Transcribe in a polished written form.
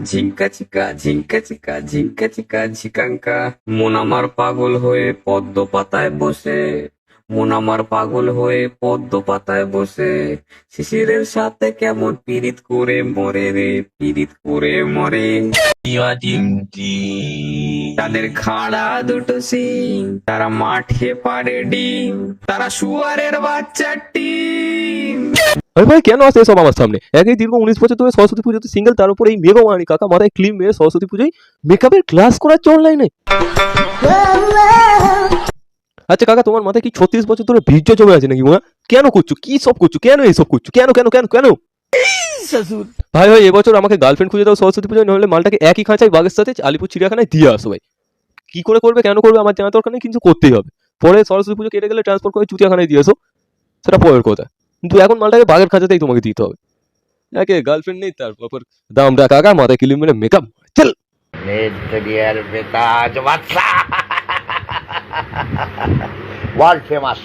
ঝিঙ্কা চিকা ঝিঙ্কা চিকা ঝিঙ্কা চিকা ঝিকাঙ্কা, মন আমার পাগল হয়ে পদ্ম পাতায় বসে, মন আমার পাগল হয়ে পদ্ম পাতায় বসে, শিশিরের সাথে কেমন পীড়িত করে মরে রে, পীড়িত করে মরে। তাদের খাড়া দুটো সিং, তারা মাঠে পারে ডিম, তারা শুয়ারের বাচ্চার টিম। আরে ভাই কেন আসছে এসব আমার সামনে? একই দীর্ঘ 19 বছর ধরে সরস্বতী পুজোতে সিঙ্গেল, তার উপরে এই মেঘমানি কাকা মাথায় ক্লিপ মেরে সরস্বতী পুজোয় মেকআপের ক্লাস করার চল লাইনে। আচ্ছা কাকা, তোমার মাথায় কি 36 বছর ধরে বীর্য জমে আছে নাকি? কেন করছো? কি সব করছো? কেন এইসব করছো? কেন কেন কেন কেন? ভাই ভাই, এবছর আমাকে গার্লফ্রেন্ড খুঁজে দাও সরস্বতী পুজোয়, নাহলে মালটাকে একই খাঁচায় বাঘের সাথে আলিপুর চিড়িয়াখানায় দিয়ে আসো ভাই। কি করে করবে, কেন করবে আমার জানা দরকার নেই, কিন্তু করতেই হবে। পরে সরস্বতী পুজো কেটে গেলে ট্রান্সফার করে চুতিয়াখানায় দিয়ে আসো, সেটা পরের কথা। কিন্তু এখন মালটাকে বাঘের খাঁচাতেই তোমাকে দিতে হবে। একে গার্লফ্রেন্ড নেই, তারপর দামটা কাকা মাথায় কিলিম মেরে মেকআপ চল। World famous.